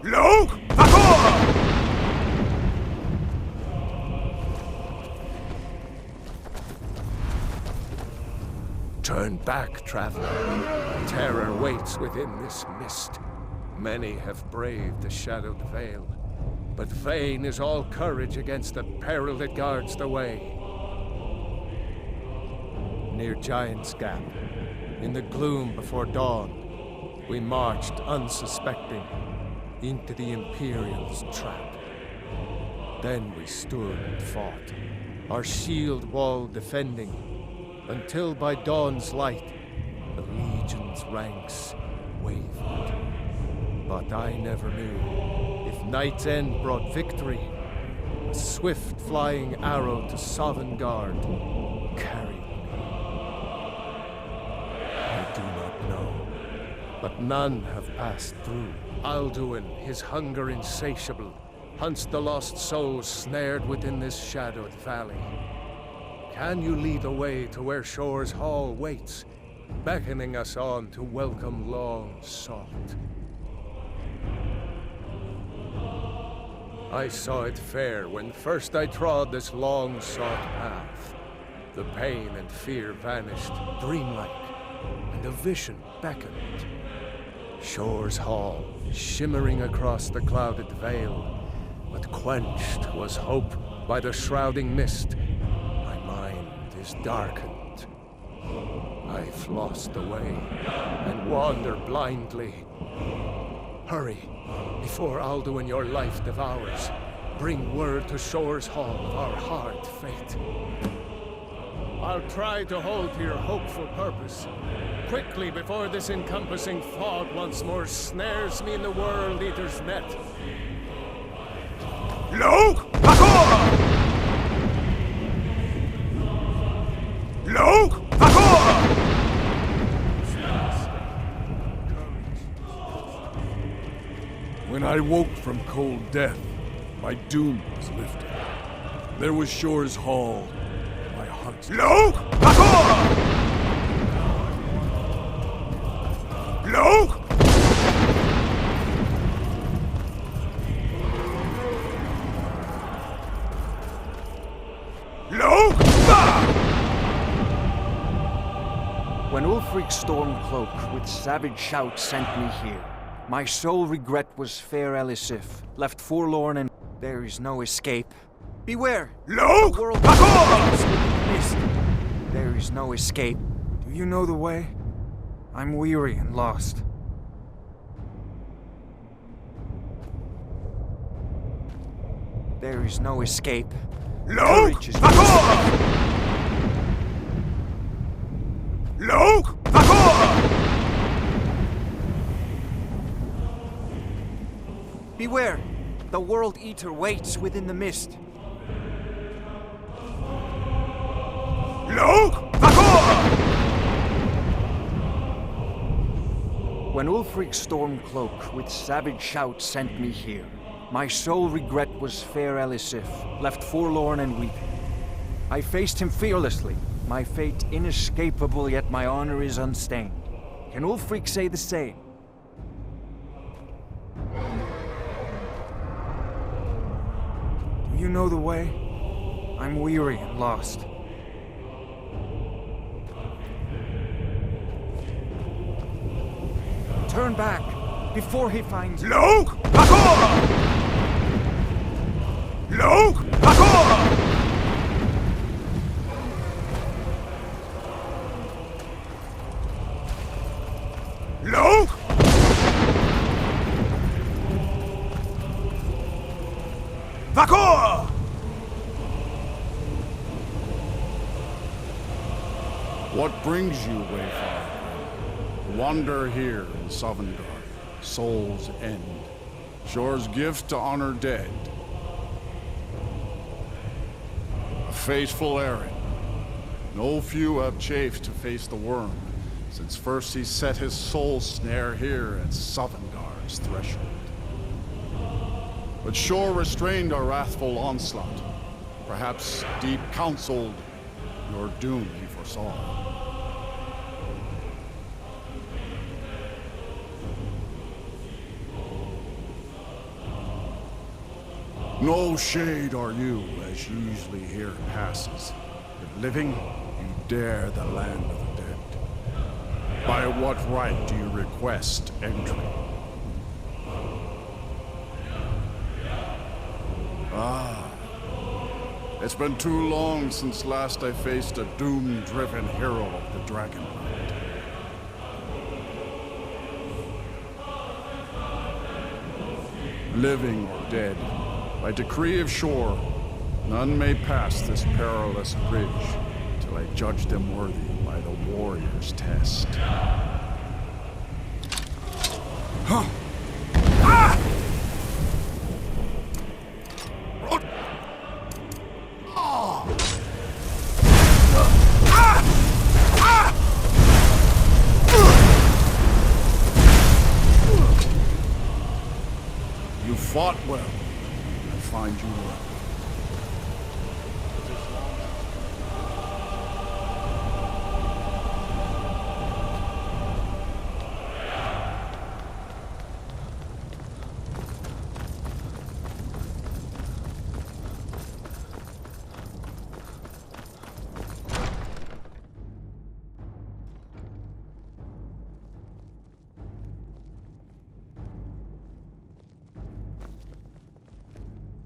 Look! Vakor! Turn back, traveler. Terror waits within this mist. Many have braved the shadowed veil, but vain is all courage against the peril that guards the way. Near Giant's Gap, in the gloom before dawn, we marched unsuspecting into the Imperial's trap. Then we stood and fought, our shield wall defending, until by dawn's light, the Legion's ranks wavered. But I never knew if night's end brought victory, a swift flying arrow to Sovngarde carried me. I do not know, but none have passed through. Alduin, his hunger insatiable, hunts the lost souls snared within this shadowed valley. Can you lead the way to where Shore's Hall waits, beckoning us on to welcome long sought? I saw it fair when first I trod this long-sought path. The pain and fear vanished, dreamlike, and a vision beckoned. Shore's Hall, shimmering across the clouded veil, but quenched was hope by the shrouding mist. My mind is darkened. I've lost the way, and wander blindly. Hurry, before Alduin your life devours. Bring word to Shore's Hall of our hard fate. I'll try to hold to your hopeful purpose. Quickly, before this encompassing fog once more snares me in the World Eater's net. Look! Vakor! Look! Vakor! When I woke from cold death, my doom was lifted. There was Shore's Hall, my heart. Look! Vakor! Look! Look! When Ulfric's Stormcloak with savage shout sent me here, my sole regret was fair Elisif, left forlorn and there is no escape. Beware! Look! The world Vakor! is within the mist. There is no escape. Do you know the way? I'm weary and lost. There is no escape. Look! Courage is Vakor! Look! Vakor! Beware! The World Eater waits within the mist. Look! Vakor! When Ulfric's Stormcloak with savage shout sent me here, my sole regret was fair Elisif, left forlorn and weeping. I faced him fearlessly, my fate inescapable, yet my honor is unstained. Can Ulfric say the same? Do you know the way? I'm weary and lost. Turn back, before he finds you. Look! Vakor! Look! Vakor! Look! Vakor! What brings you, Wayfarer? Wander here in Sovngarde, Soul's End. Shore's gift to honor dead. A fateful errand. No few have chafed to face the worm, since first he set his soul snare here at Sovngarde's threshold. But Shore restrained our wrathful onslaught. Perhaps deep counseled, your doom he foresaw. No shade are you, as usually here passes. If living, you dare the land of the dead. By what right do you request entry? It's been too long since last I faced a doom-driven hero of the Dragonland. Living or dead, by decree of Shore, none may pass this perilous bridge till I judge them worthy by the warrior's test. Huh. You fought well. I find you well.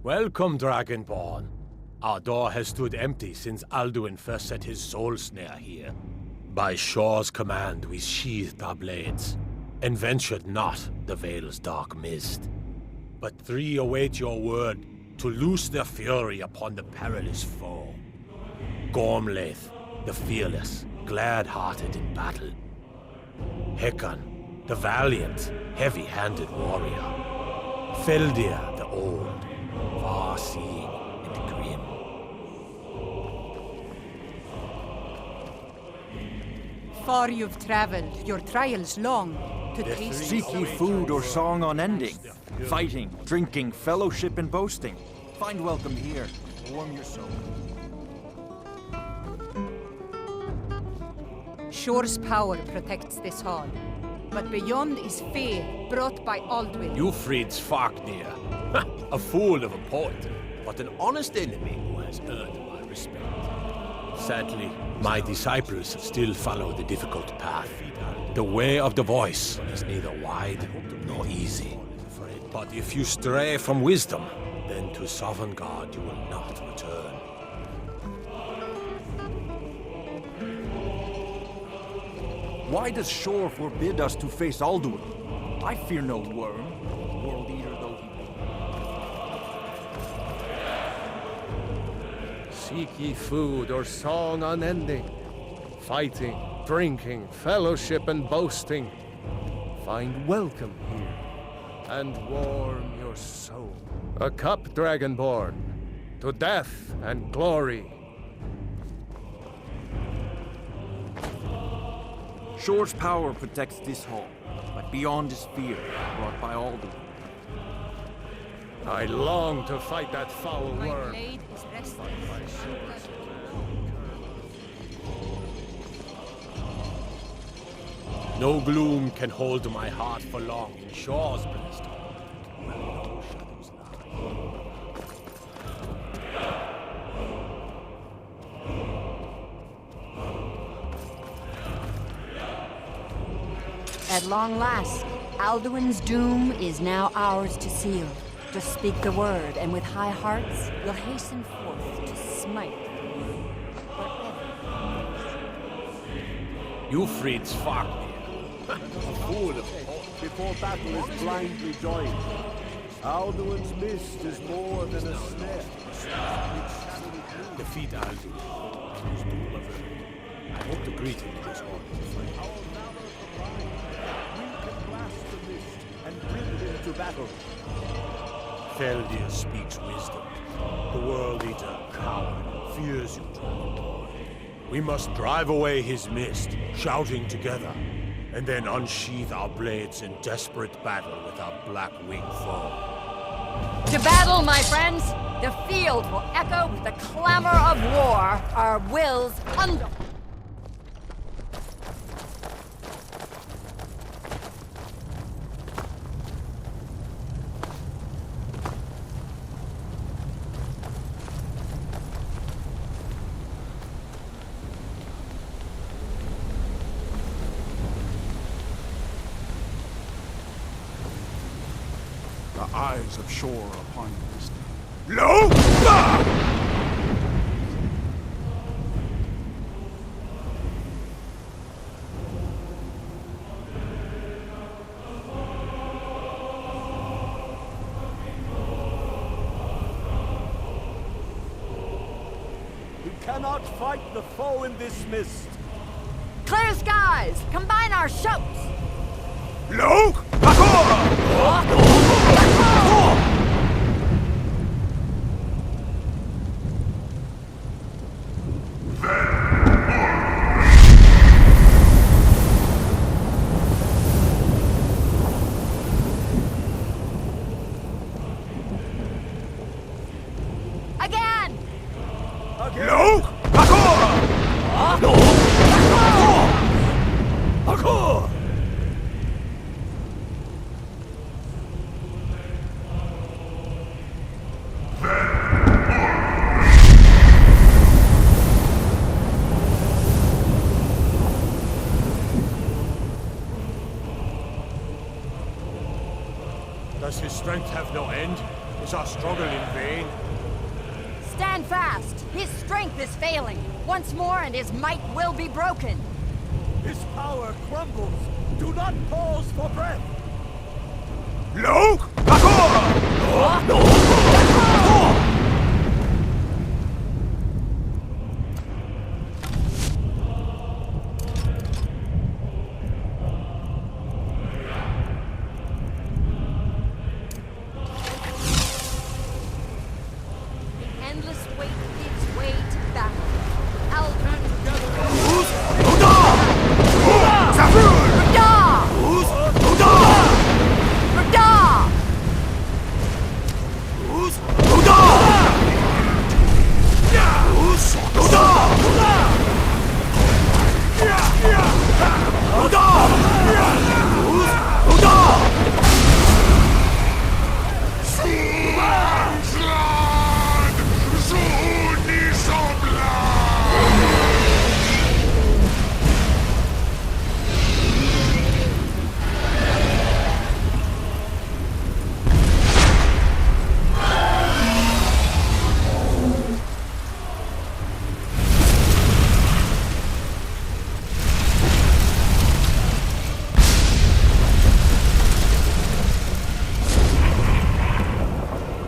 Welcome, Dragonborn. Our door has stood empty since Alduin first set his soul snare here. By Shore's command, we sheathed our blades, and ventured not the Vale's dark mist. But three await your word to loose their fury upon the perilous foe. Gormlaith, the fearless, glad-hearted in battle. Hekon, the valiant, heavy-handed warrior. Feldir, the old, far-seeing and grim. Far you've traveled, your trials long, to taste Seek ye food or song unending, fighting, drinking, fellowship, and boasting. Find welcome here, warm your soul. Shore's power protects this hall, but beyond is fear brought by Alduin. Ufrid's Fafnir. A fool of a poet, but an honest enemy who has earned my respect. Sadly, my disciples still follow the difficult path. The way of the voice is neither wide nor easy. But if you stray from wisdom, then to Sovngarde you will not return. Why does Shore forbid us to face Alduin? I fear no worm, world eater though he be. Seek ye food or song unending, fighting, drinking, fellowship, and boasting. Find welcome here, and warm your soul. A cup, Dragonborn, to death and glory. Shore's power protects this hall, but beyond is fear brought by Alduin. I long to fight that foul My worm. blade is restless. No gloom can hold my heart for long in Shore's blessed hall, where no shadows lie. At long last, Alduin's doom is now ours to seal. Just speak the word, and with high hearts, we'll hasten forth to smite Ufrid's Fafnir. A fool of a poet. Before battle is blindly joined. Alduin's mist is more than a snare. Defeat Alduin, whose doom averted. I hope to greet him in his hall. We can blast the mist and bring him to battle. Feldir speaks wisdom. The World Eater, coward, fears you, Dragonborn. We must drive away his mist, shouting together, and then unsheath our blades in desperate battle with our black-winged foe. To battle, my friends! The field will echo with the clamor of war, our wills under. The eyes of shore upon you this day. No! We cannot fight the foe in this mist. Clear skies! Combine our shouts! No! Again! No! Does his strength have no end? Is our struggle in vain? Stand fast! His strength is failing. Once more and his might will be broken. His power crumbles. Do not pause for breath. No! Endless weight gives way to battle. Aldrin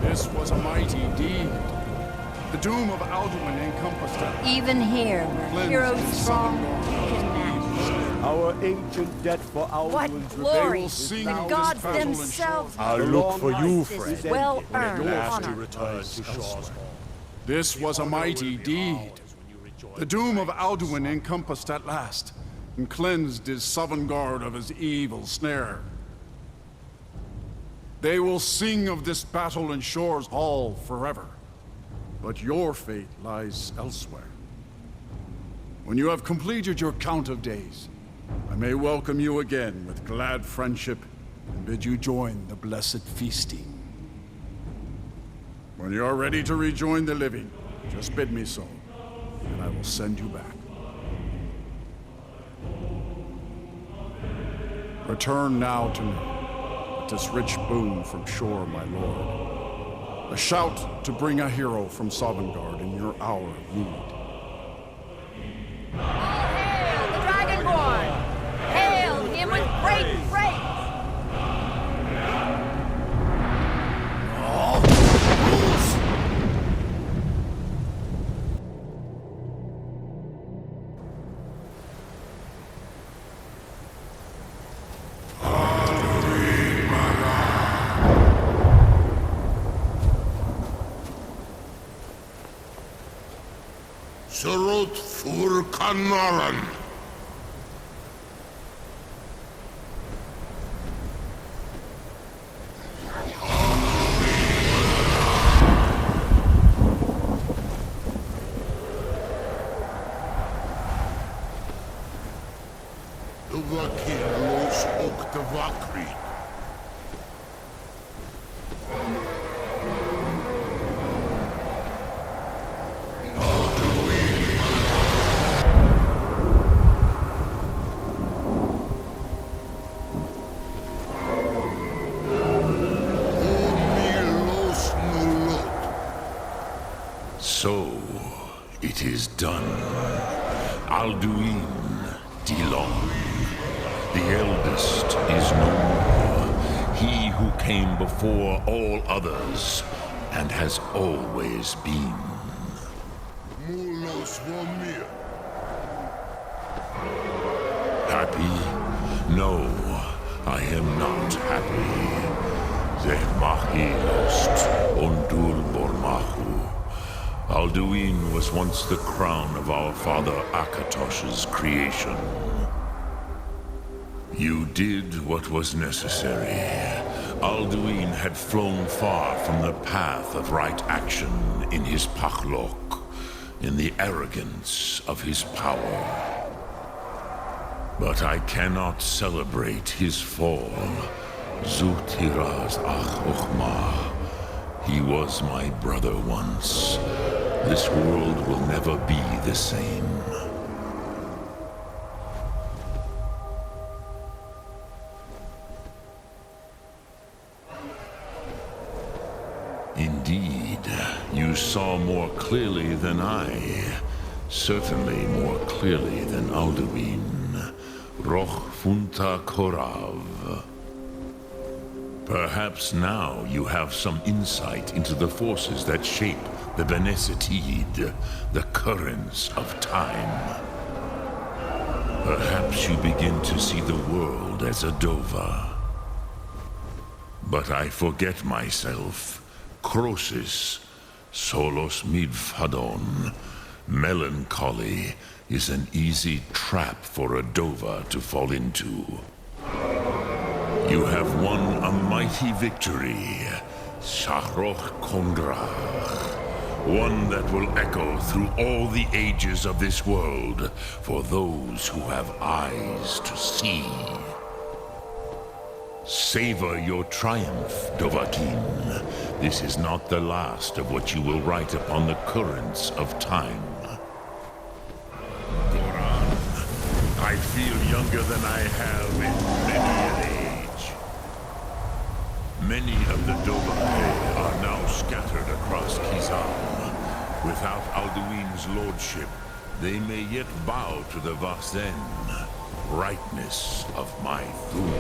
This was a mighty deed. The doom of Alduin encompassed it. Even here, where Cleansed heroes and strong summoned can match. Our ancient debt for What Alduin's glory! rebellion will is sing now of Gods battle and themselves shore. I'll The look long for night you, is friend. ended. well-earned Last he honor. returns to Shaw's Hall. This was a mighty deed. The doom of Alduin encompassed at last, and cleansed his Sovngarde of his evil snare. They will sing of this battle in Shore's Hall forever. But your fate lies elsewhere. When you have completed your count of days, I may welcome you again with glad friendship and bid you join the blessed feasting. When you are ready to rejoin the living, just bid me so, and I will send you back. Return now to me, with this rich boon from shore, my lord. A shout to bring a hero from Sovngarde in your hour of need. Hail the Dragonborn! Hail him with great praise! Surut fur Kanaran. Vakilos och de vakri. So, it is done. Alduin Dilong, the eldest, is no more. He who came before all others, and has always been. Mulos Vomir. Happy? No, I am not happy. Zehmahi lost, Ondur Bormahu. Alduin was once the crown of our father Akatosh's creation. You did what was necessary. Alduin had flown far from the path of right action in his Pachlok, in the arrogance of his power. But I cannot celebrate his fall. Zutiraz Ach Ochma. He was my brother once. This world will never be the same. Indeed, you saw more clearly than I. Certainly more clearly than Alduin. Roch Funta Korav. Perhaps now you have some insight into the forces that shape the Benesetid, the currents of time. Perhaps you begin to see the world as a Dova. But I forget myself. Crosis, solos midfadon. Melancholy is an easy trap for a Dova to fall into. You have won a mighty victory, Shahroch Kondrach. One that will echo through all the ages of this world for those who have eyes to see. Savor your triumph, Dovahkiin. This is not the last of what you will write upon the currents of time. Goran, I feel younger than I have in many an age. Many of the Dovahkiin are now scattered across Kizam. Without Alduin's lordship, they may yet bow to the Vaxen, brightness of my Thum.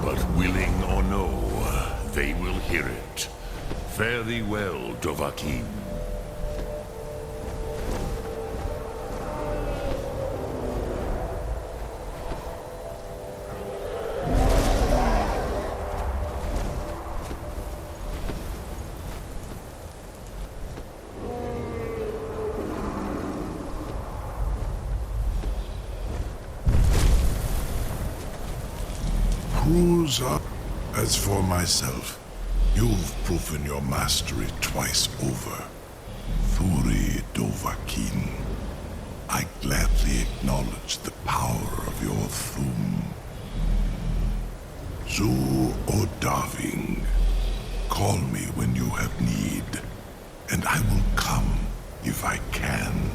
But willing or no, they will hear it. Fare thee well, Dovahkiin. Cruise up. As for myself, you've proven your mastery twice over. Thuri Dovahkiin, I gladly acknowledge the power of your Thum. Zu Odaving, call me when you have need, and I will come if I can.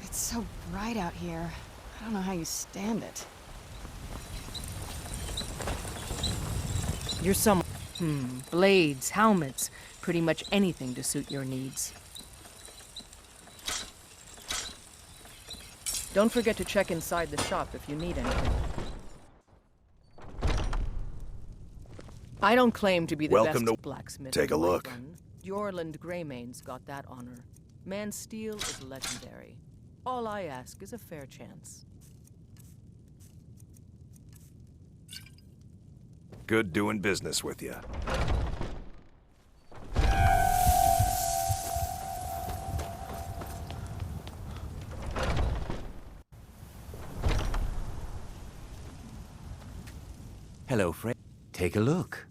It's so bright out here. I don't know how you stand it. You're some... blades, helmets, pretty much anything to suit your needs. Don't forget to check inside the shop if you need anything. I don't claim to be the Welcome best to... blacksmith. Take a look. Jorland Greymane's got that honor. Man's steel is legendary. All I ask is a fair chance. Good doing business with you. Hello, friend. Take a look.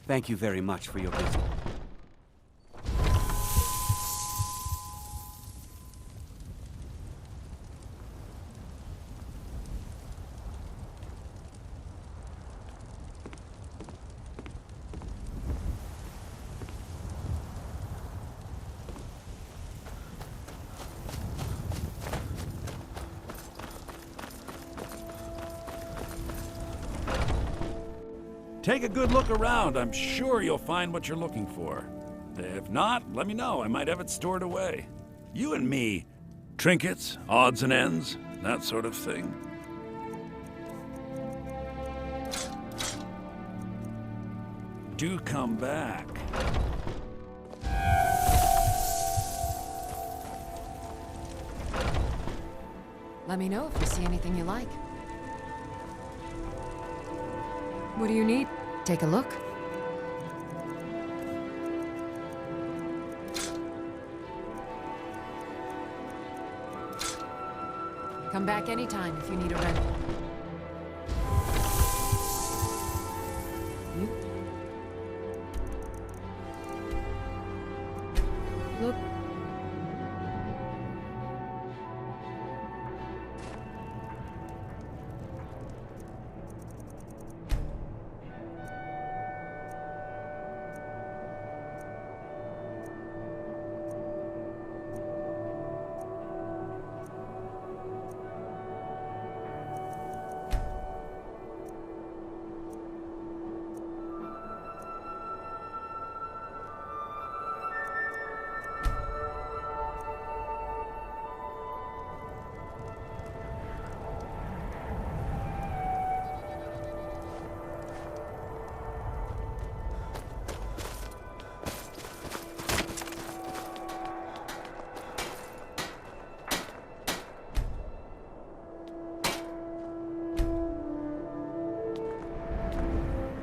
Thank you very much for your visit. Take a good look around. I'm sure you'll find what you're looking for. If not, let me know. I might have it stored away. You and me. Trinkets, odds and ends, that sort of thing. Do come back. Let me know if you see anything you like. What do you need? Take a look. Come back anytime if you need a rental. You? Look.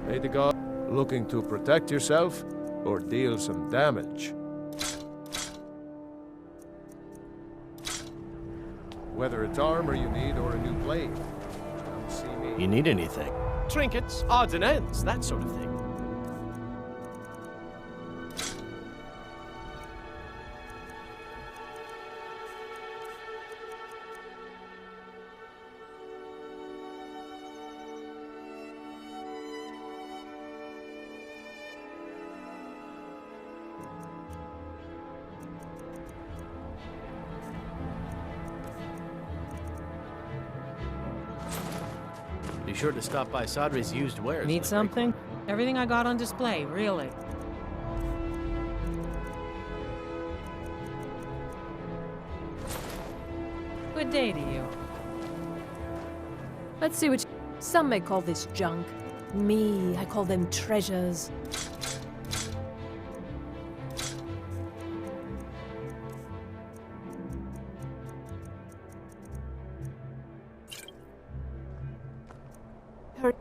May the god looking to protect yourself or deal some damage. Whether it's armor you need or a new blade, come see me. You need anything? Trinkets, odds and ends, that sort of thing. Be sure to stop by Sadri's used wares. Need something? Everything I got on display, really. Good day to you. Let's see what some may call this junk. Me, I call them treasures. Hurry.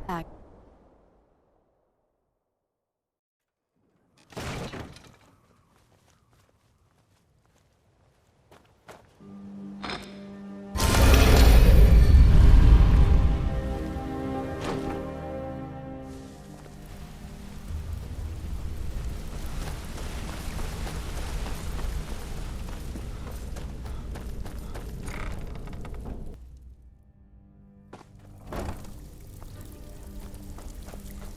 Back.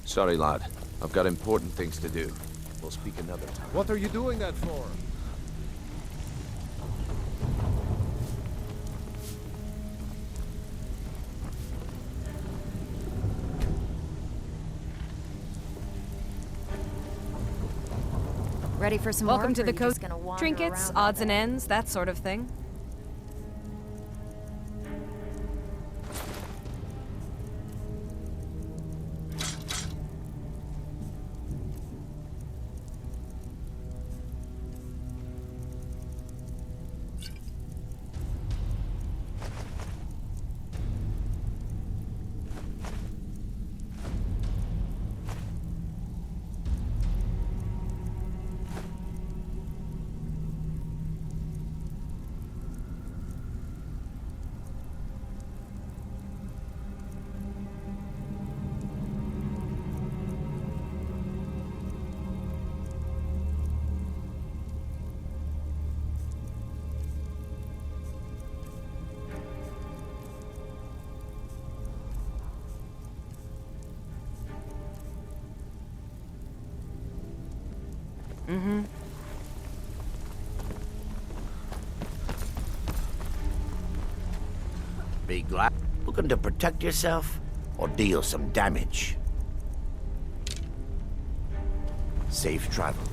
Sorry, lad. I've got important things to do. We'll speak another time. What are you doing that for? Ready for some Welcome more? to the coast. Trinkets, Trinkets, odds and ends, that sort of thing. Mm-hmm. Be glad. Looking to protect yourself or deal some damage? Safe travels.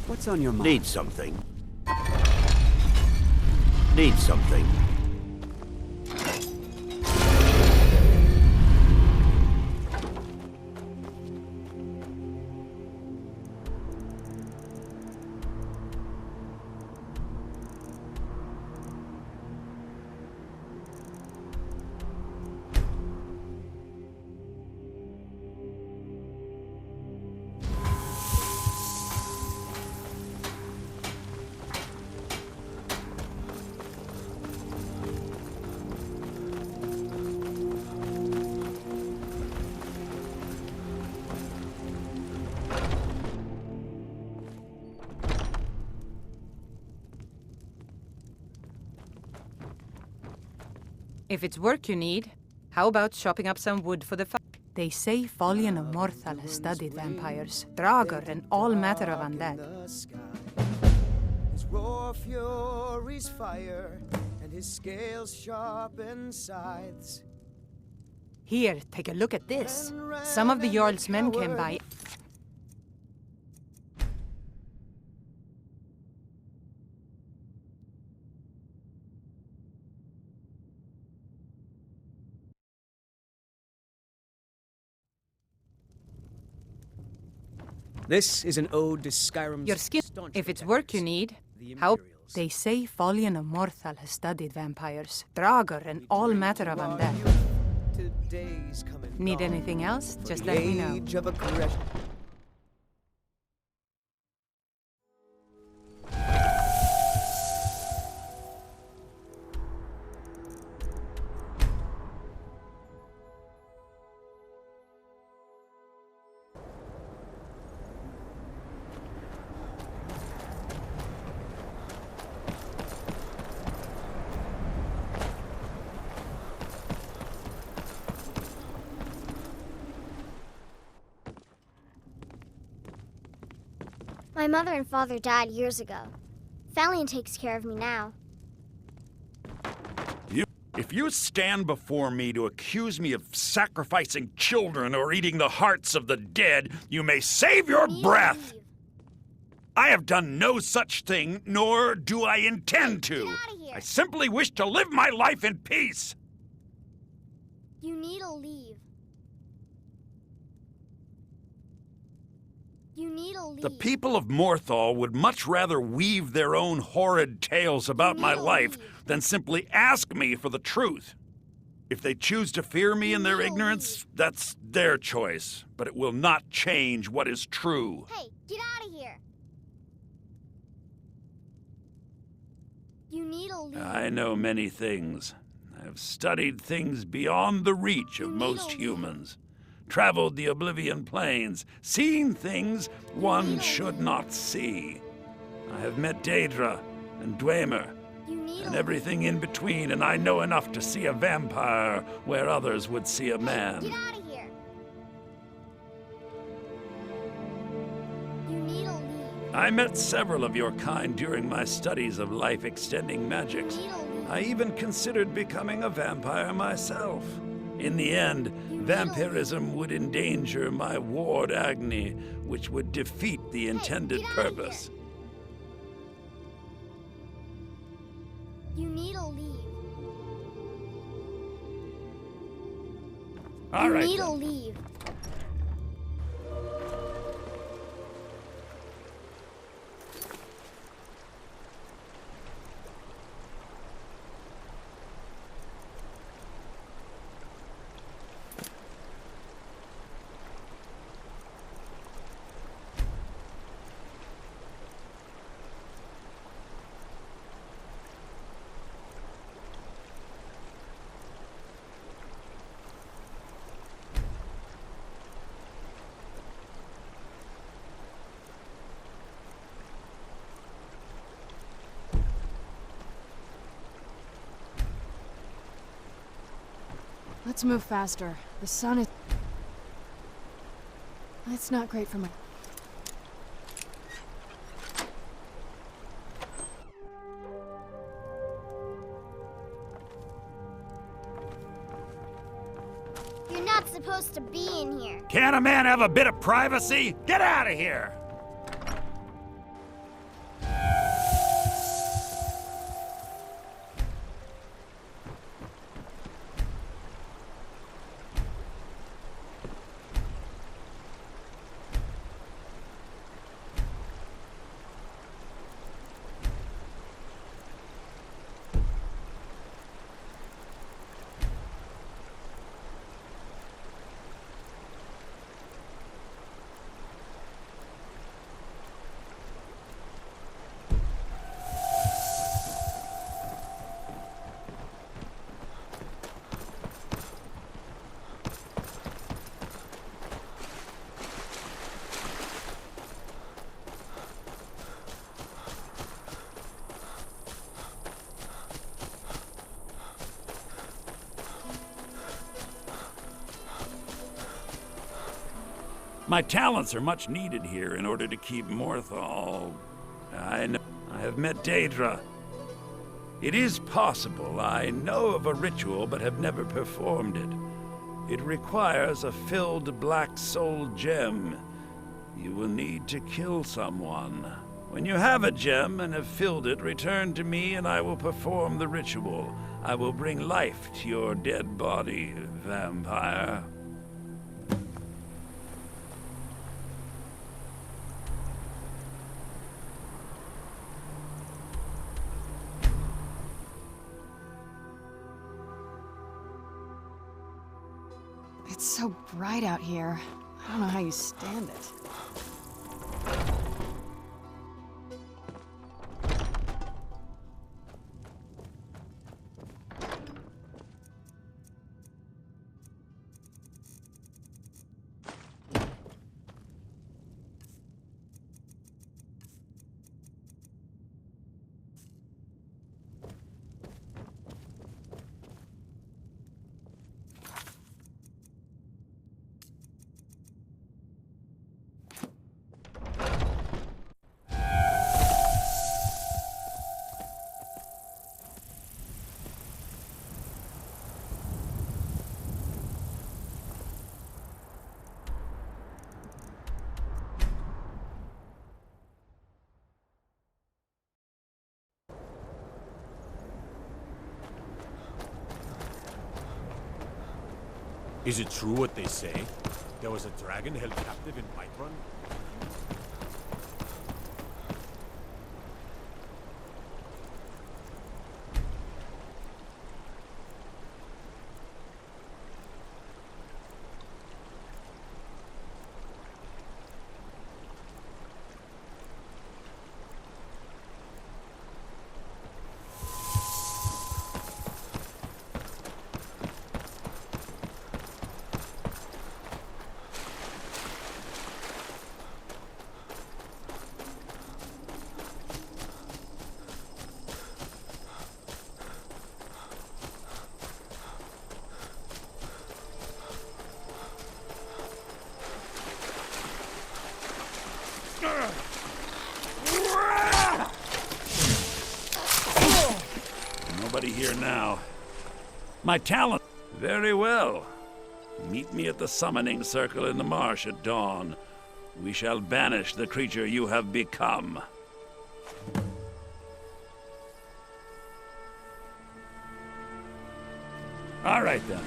What's on your mind? Need something. Need something. If it's work you need, how about chopping up some wood for the fire? They say Folian of Morthal has studied vampires, Draugr, and all matter of undead. His raw fury's fire, and his scales sharpen scythes. Here, take a look at this. Some of the Jarl's men came by. This is an ode to Skyrim's Your skin. If it's work you need, how? They say Folian of Morthal has studied vampires, Draugr, and all matter of undead. Need anything else? Just let me know. My mother and father died years ago. Thalion takes care of me now. If you stand before me to accuse me of sacrificing children or eating the hearts of the dead, you may save your breath! I have done no such thing, nor do I intend to. I simply wish to live my life in peace. You need to leave. You need to leave. The people of Morthal would much rather weave their own horrid tales about my life than simply ask me for the truth. If they choose to fear me in their ignorance, that's their choice, but it will not change what is true. Hey, get out of here. You need to leave. I know many things. I have studied things beyond the reach of most humans. Traveled the Oblivion Plains, seen things one should not see. I have met Daedra and Dwemer, and everything in between, and I know enough to see a vampire where others would see a man. Get out of here. You need to leave. I met several of your kind during my studies of life-extending magics. I even considered becoming a vampire myself. In the end, vampirism would endanger my ward Agni, which would defeat the intended purpose. You need to leave. All right. You need to leave. Let's move faster. The sun is... It's not great for my... You're not supposed to be in here. Can't a man have a bit of privacy? Get out of here! My talents are much needed here in order to keep Morthal. I know. I have met Daedra. It is possible I know of a ritual but have never performed it. It requires a filled black soul gem. You will need to kill someone. When you have a gem and have filled it, return to me and I will perform the ritual. I will bring life to your dead body, vampire. It's so bright out here. I don't know how you stand it. Is it true what they say? There was a dragon held captive in Whiterun? Nobody here now. My talent... Very well. Meet me at the summoning circle in the marsh at dawn. We shall banish the creature you have become. All right, then.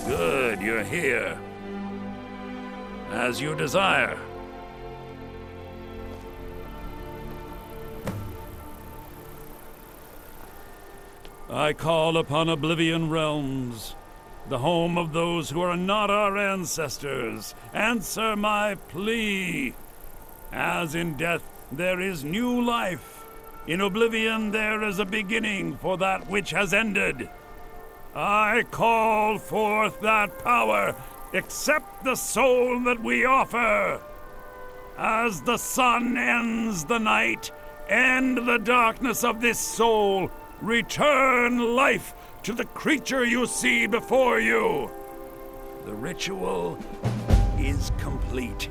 Good, you're here. As you desire. I call upon Oblivion Realms, the home of those who are not our ancestors. Answer my plea. As in death there is new life, in Oblivion there is a beginning for that which has ended. I call forth that power. Accept the soul that we offer. As the sun ends the night, end the darkness of this soul. Return life to the creature you see before you. The ritual is complete.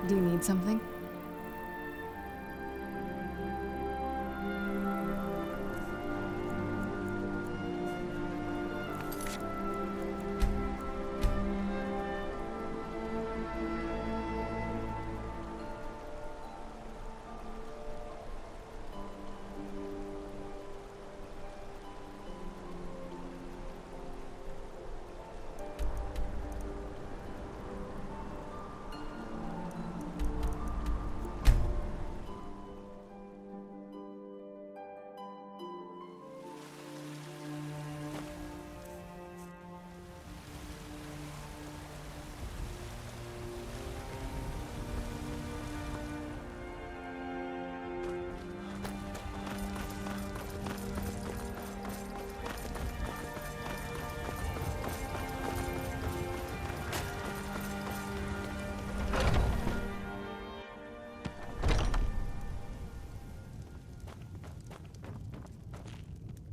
Do you need something?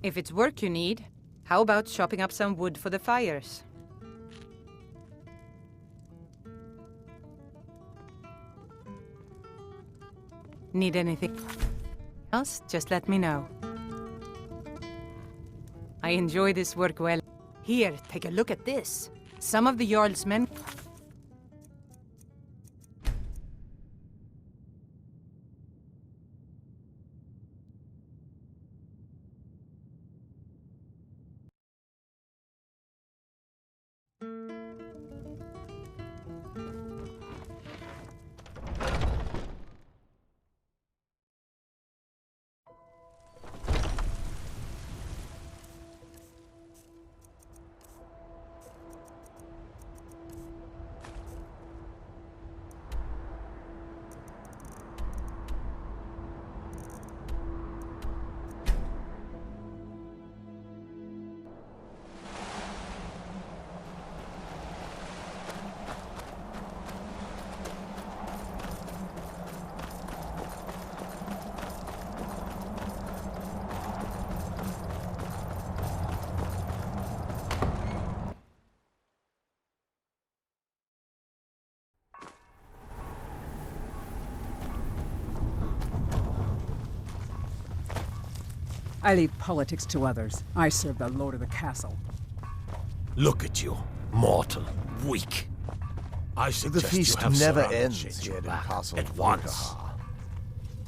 If it's work you need, how about chopping up some wood for the fires? Need anything else? Just let me know. I enjoy this work well. Here, take a look at this. Some of the Jarl's men... I leave politics to others. I serve the lord of the castle. Look at you, mortal, weak. I suggest the feast you have never Serana ends change here you in back Castle at once.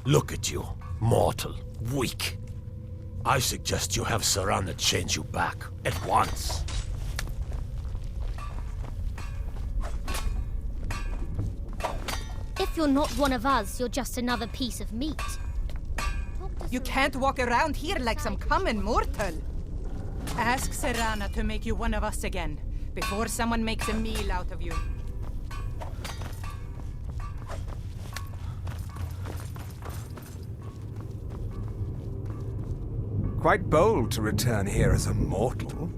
Look at you, mortal, weak. I suggest you have Serana change you back at once. If you're not one of us, you're just another piece of meat. You can't walk around here like some common mortal. Ask Serana to make you one of us again, before someone makes a meal out of you. Quite bold to return here as a mortal.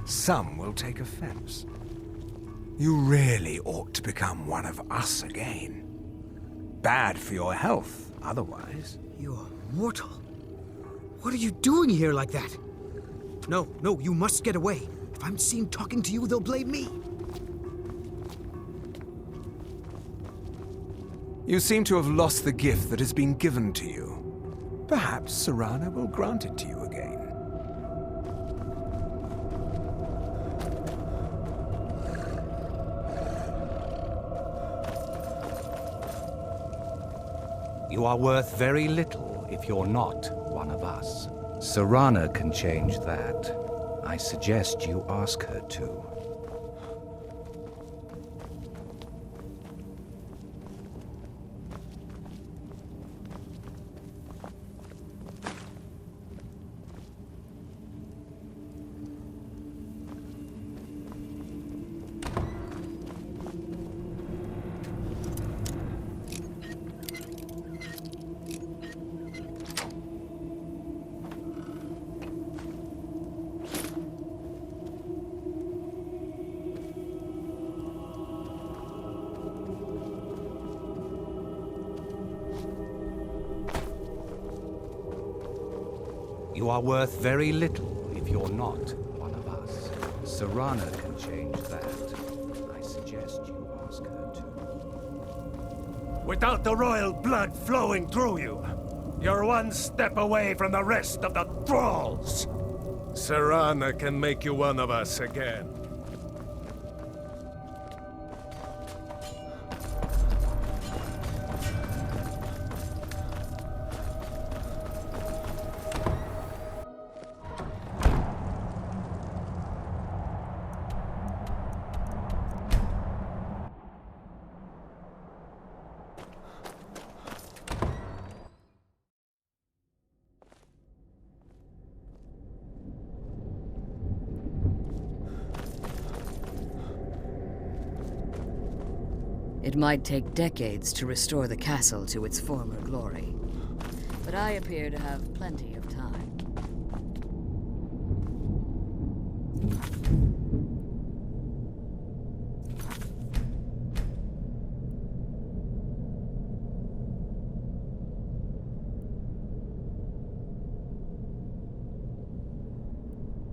Some will take offense. You really ought to become one of us again. Bad for your health, otherwise. You're mortal? What are you doing here like that? No, you must get away. If I'm seen talking to you, they'll blame me. You seem to have lost the gift that has been given to you. Perhaps Serana will grant it to you again. You are worth very little if you're not one of us. Serana can change that. I suggest you ask her to. You are worth very little if you're not one of us. Serana can change that. I suggest you ask her to. Without the royal blood flowing through you, you're one step away from the rest of the thralls. Serana can make you one of us again. It might take decades to restore the castle to its former glory, but I appear to have plenty of time.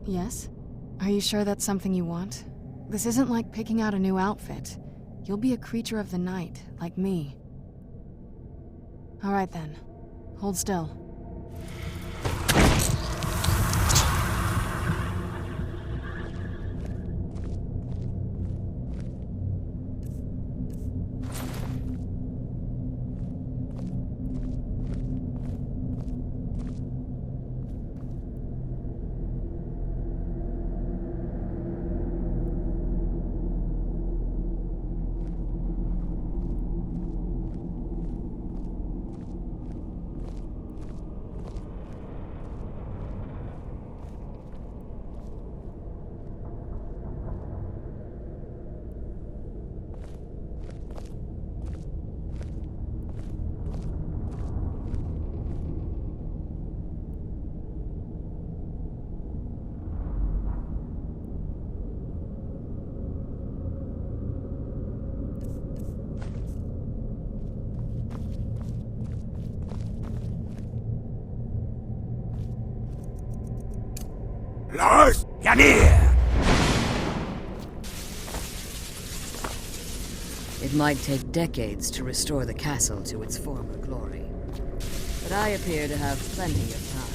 Yes? Are you sure that's something you want? This isn't like picking out a new outfit. You'll be a creature of the night, like me. All right then. Hold still. Lars Yanir! It might take decades to restore the castle to its former glory, but I appear to have plenty of time.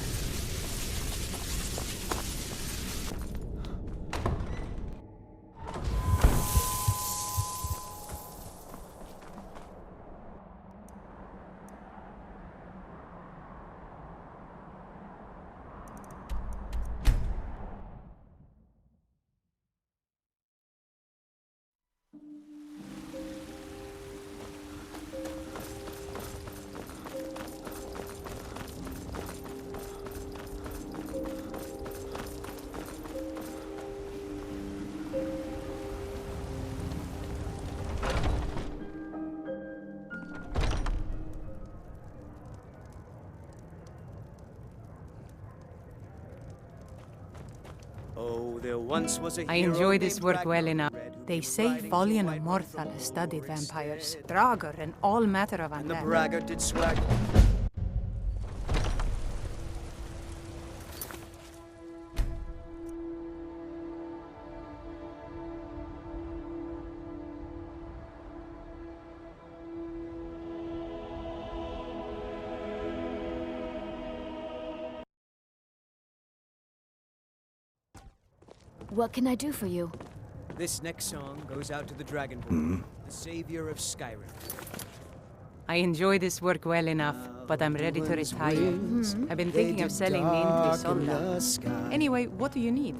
I enjoy this work well enough. They say Valian Immortal has studied vampires, Draugr, and all matter of undead. The braggart did swag. What can I do for you? This next song goes out to the Dragonborn, the savior of Skyrim. I enjoy this work well enough, but I'm ready to retire. I've been thinking of selling me into Isolda. Anyway, what do you need?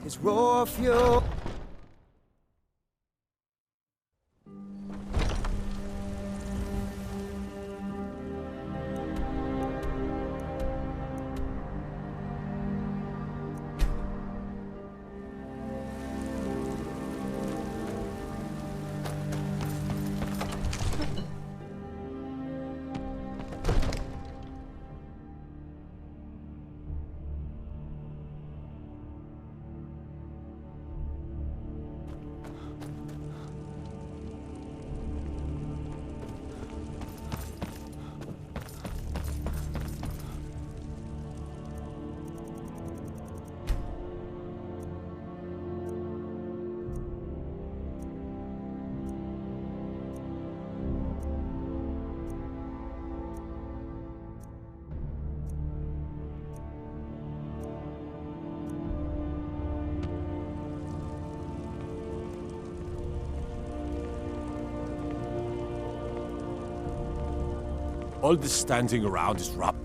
All this standing around is rubbish.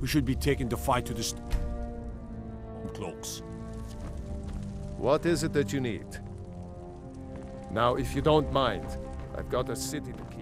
We should be taking the fight to the cloaks. What is it that you need? Now, if you don't mind, I've got a city to keep.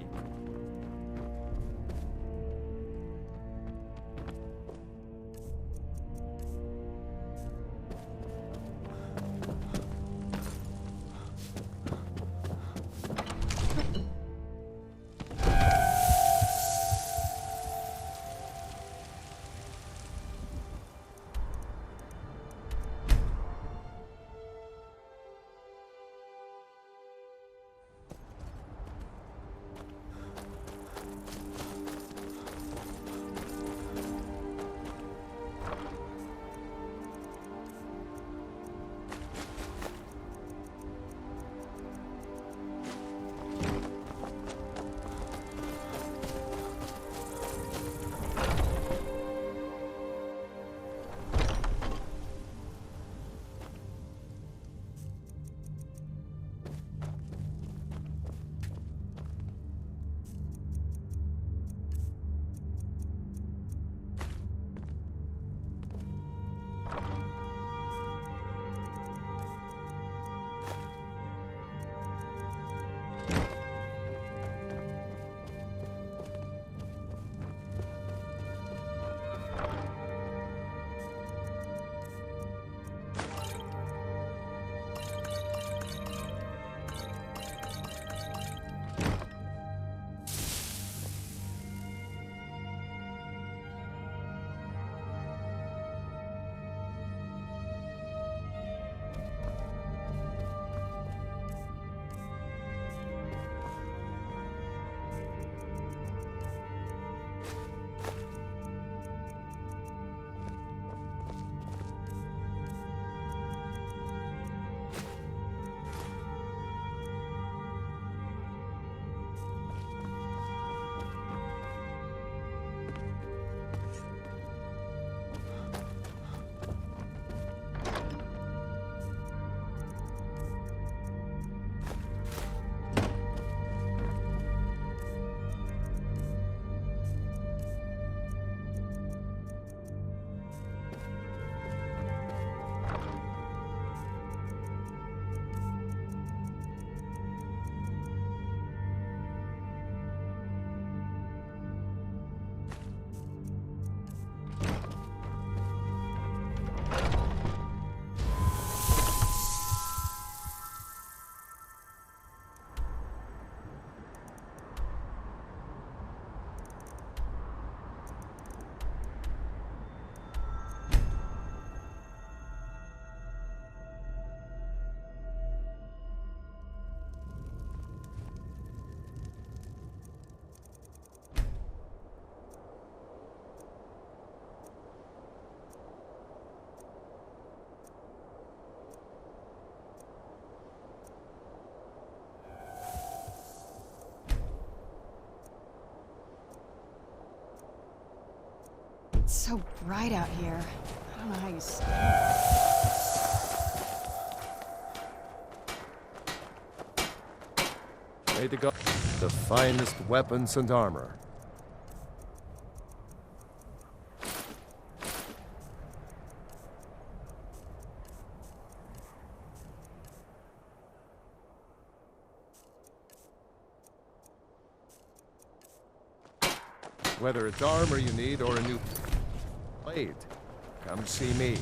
It's so bright out here. I don't know how you stay. May to go the finest weapons and armor. Whether it's armor you need or a new blade, come see me.